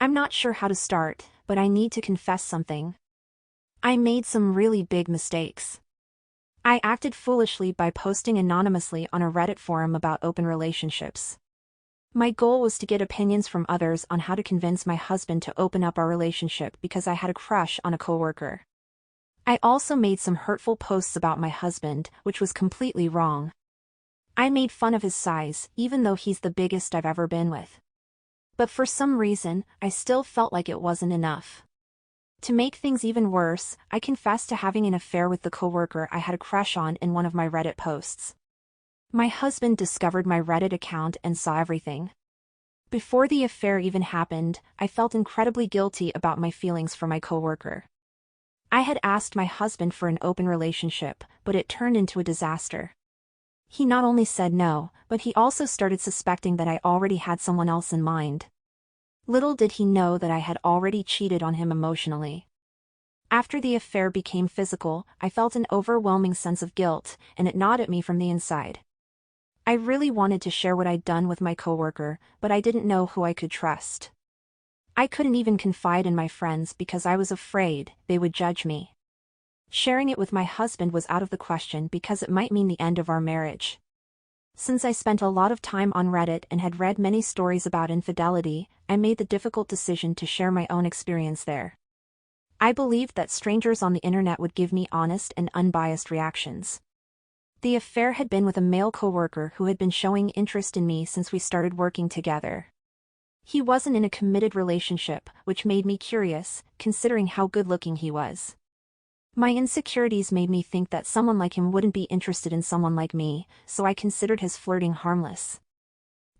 I'm not sure how to start, but I need to confess something. I made some really big mistakes. I acted foolishly by posting anonymously on a Reddit forum about open relationships. My goal was to get opinions from others on how to convince my husband to open up our relationship because I had a crush on a coworker. I also made some hurtful posts about my husband, which was completely wrong. I made fun of his size, even though he's the biggest I've ever been with. But for some reason, I still felt like it wasn't enough. To make things even worse, I confessed to having an affair with the coworker I had a crush on in one of my Reddit posts. My husband discovered my Reddit account and saw everything. Before the affair even happened, I felt incredibly guilty about my feelings for my coworker. I had asked my husband for an open relationship, but it turned into a disaster. He not only said no, but he also started suspecting that I already had someone else in mind. Little did he know that I had already cheated on him emotionally. After the affair became physical, I felt an overwhelming sense of guilt, and it gnawed at me from the inside. I really wanted to share what I'd done with my coworker, but I didn't know who I could trust. I couldn't even confide in my friends because I was afraid they would judge me. Sharing it with my husband was out of the question because it might mean the end of our marriage. Since I spent a lot of time on Reddit and had read many stories about infidelity, I made the difficult decision to share my own experience there. I believed that strangers on the internet would give me honest and unbiased reactions. The affair had been with a male coworker who had been showing interest in me since we started working together. He wasn't in a committed relationship, which made me curious, considering how good-looking he was. My insecurities made me think that someone like him wouldn't be interested in someone like me, so I considered his flirting harmless.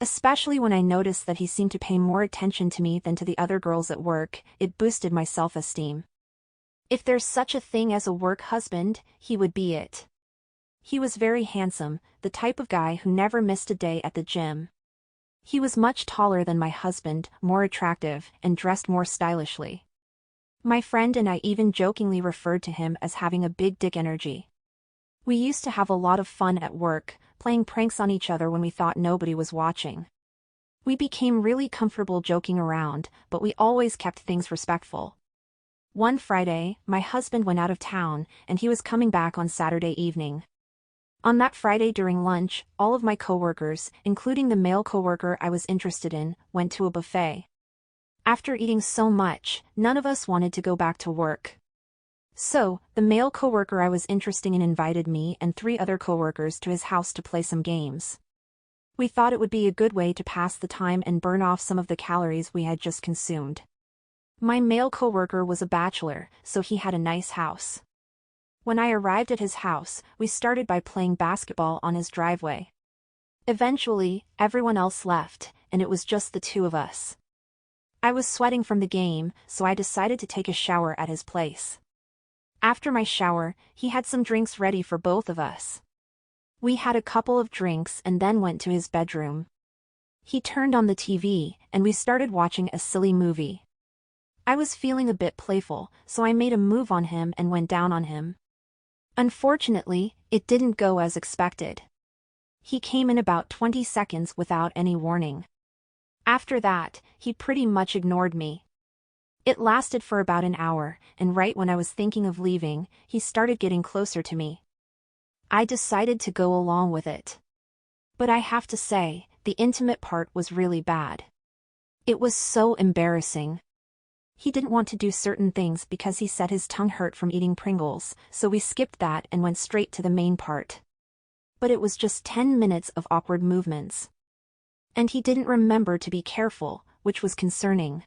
Especially when I noticed that he seemed to pay more attention to me than to the other girls at work, it boosted my self-esteem. If there's such a thing as a work husband, he would be it. He was very handsome, the type of guy who never missed a day at the gym. He was much taller than my husband, more attractive, and dressed more stylishly. My friend and I even jokingly referred to him as having a big dick energy. We used to have a lot of fun at work, playing pranks on each other when we thought nobody was watching. We became really comfortable joking around, but we always kept things respectful. One Friday, my husband went out of town, and he was coming back on Saturday evening. On that Friday during lunch, all of my coworkers, including the male coworker I was interested in, went to a buffet. After eating so much, none of us wanted to go back to work. So, the male coworker I was interested in invited me and 3 other coworkers to his house to play some games. We thought it would be a good way to pass the time and burn off some of the calories we had just consumed. My male coworker was a bachelor, so he had a nice house. When I arrived at his house, we started by playing basketball on his driveway. Eventually, everyone else left, and it was just the 2 of us. I was sweating from the game, so I decided to take a shower at his place. After my shower, he had some drinks ready for both of us. We had a couple of drinks and then went to his bedroom. He turned on the TV, and we started watching a silly movie. I was feeling a bit playful, so I made a move on him and went down on him. Unfortunately, it didn't go as expected. He came in about 20 seconds without any warning. After that, he pretty much ignored me. It lasted for about an hour, and right when I was thinking of leaving, he started getting closer to me. I decided to go along with it. But I have to say, the intimate part was really bad. It was so embarrassing. He didn't want to do certain things because he said his tongue hurt from eating Pringles, so we skipped that and went straight to the main part. But it was just 10 minutes of awkward movements. And he didn't remember to be careful, which was concerning.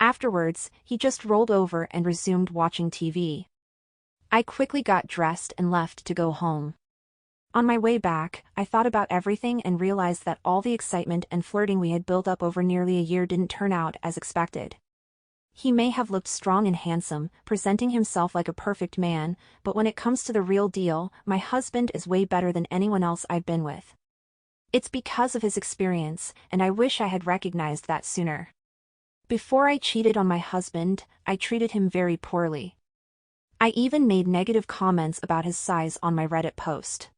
Afterwards, he just rolled over and resumed watching TV. I quickly got dressed and left to go home. On my way back, I thought about everything and realized that all the excitement and flirting we had built up over nearly a year didn't turn out as expected. He may have looked strong and handsome, presenting himself like a perfect man, but when it comes to the real deal, my husband is way better than anyone else I've been with. It's because of his experience, and I wish I had recognized that sooner. Before I cheated on my husband, I treated him very poorly. I even made negative comments about his size on my Reddit post.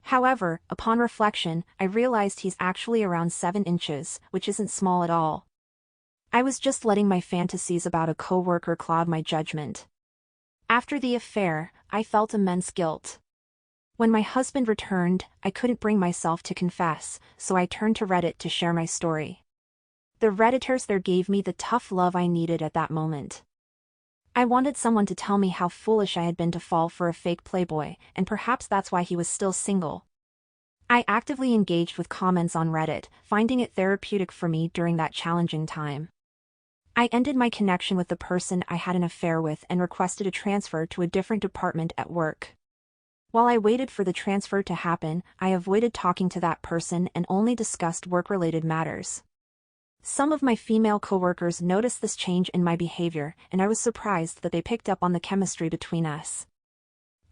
However, upon reflection, I realized he's actually around 7 inches, which isn't small at all. I was just letting my fantasies about a coworker cloud my judgment. After the affair, I felt immense guilt. When my husband returned, I couldn't bring myself to confess, so I turned to Reddit to share my story. The Redditors there gave me the tough love I needed at that moment. I wanted someone to tell me how foolish I had been to fall for a fake playboy, and perhaps that's why he was still single. I actively engaged with comments on Reddit, finding it therapeutic for me during that challenging time. I ended my connection with the person I had an affair with and requested a transfer to a different department at work. While I waited for the transfer to happen, I avoided talking to that person and only discussed work-related matters. Some of my female coworkers noticed this change in my behavior, and I was surprised that they picked up on the chemistry between us.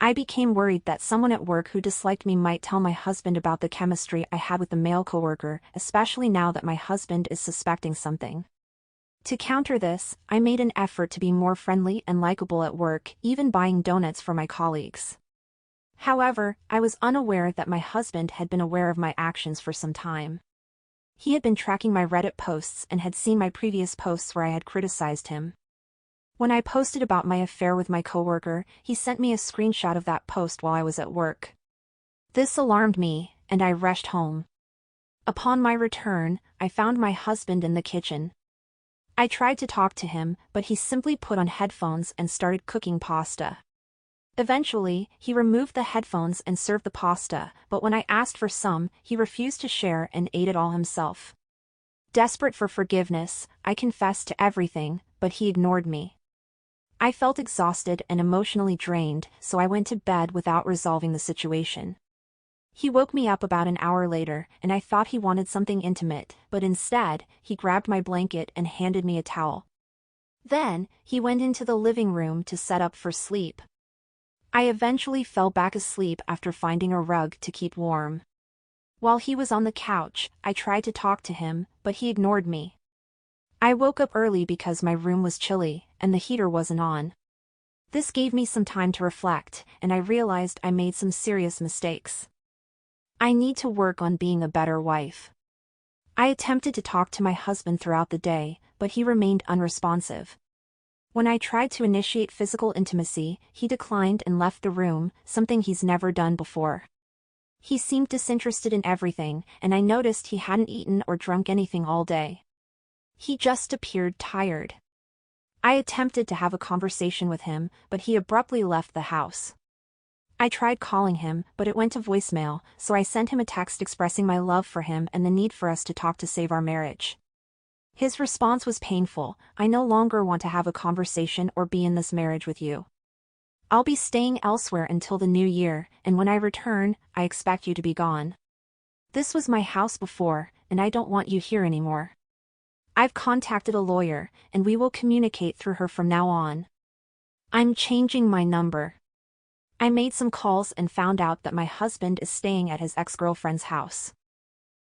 I became worried that someone at work who disliked me might tell my husband about the chemistry I had with the male coworker, especially now that my husband is suspecting something. To counter this, I made an effort to be more friendly and likable at work, even buying donuts for my colleagues. However, I was unaware that my husband had been aware of my actions for some time. He had been tracking my Reddit posts and had seen my previous posts where I had criticized him. When I posted about my affair with my coworker, he sent me a screenshot of that post while I was at work. This alarmed me, and I rushed home. Upon my return, I found my husband in the kitchen. I tried to talk to him, but he simply put on headphones and started cooking pasta. Eventually, he removed the headphones and served the pasta, but when I asked for some, he refused to share and ate it all himself. Desperate for forgiveness, I confessed to everything, but he ignored me. I felt exhausted and emotionally drained, so I went to bed without resolving the situation. He woke me up about an hour later, and I thought he wanted something intimate, but instead, he grabbed my blanket and handed me a towel. Then, he went into the living room to set up for sleep. I eventually fell back asleep after finding a rug to keep warm. While he was on the couch, I tried to talk to him, but he ignored me. I woke up early because my room was chilly, and the heater wasn't on. This gave me some time to reflect, and I realized I made some serious mistakes. I need to work on being a better wife. I attempted to talk to my husband throughout the day, but he remained unresponsive. When I tried to initiate physical intimacy, he declined and left the room, something he's never done before. He seemed disinterested in everything, and I noticed he hadn't eaten or drunk anything all day. He just appeared tired. I attempted to have a conversation with him, but he abruptly left the house. I tried calling him, but it went to voicemail, so I sent him a text expressing my love for him and the need for us to talk to save our marriage. His response was painful: "I no longer want to have a conversation or be in this marriage with you. I'll be staying elsewhere until the new year, and when I return, I expect you to be gone. This was my house before, and I don't want you here anymore. I've contacted a lawyer, and we will communicate through her from now on. I'm changing my number." I made some calls and found out that my husband is staying at his ex-girlfriend's house.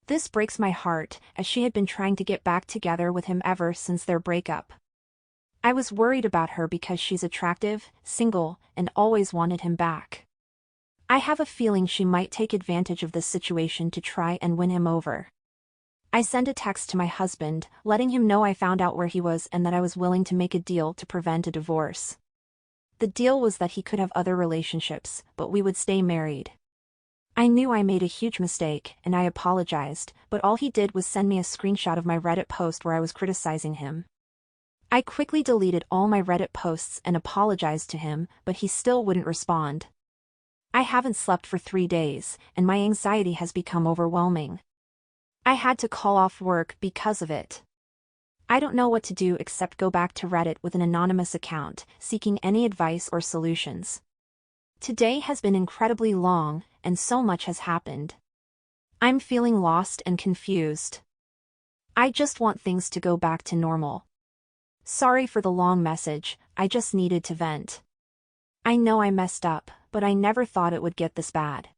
This breaks my heart, as she had been trying to get back together with him ever since their breakup. I was worried about her because she's attractive, single, and always wanted him back. I have a feeling she might take advantage of this situation to try and win him over. I sent a text to my husband, letting him know I found out where he was and that I was willing to make a deal to prevent a divorce. The deal was that he could have other relationships, but we would stay married. I knew I made a huge mistake, and I apologized, but all he did was send me a screenshot of my Reddit post where I was criticizing him. I quickly deleted all my Reddit posts and apologized to him, but he still wouldn't respond. I haven't slept for 3 days, and my anxiety has become overwhelming. I had to call off work because of it. I don't know what to do except go back to Reddit with an anonymous account, seeking any advice or solutions. Today has been incredibly long, and so much has happened. I'm feeling lost and confused. I just want things to go back to normal. Sorry for the long message, I just needed to vent. I know I messed up, but I never thought it would get this bad.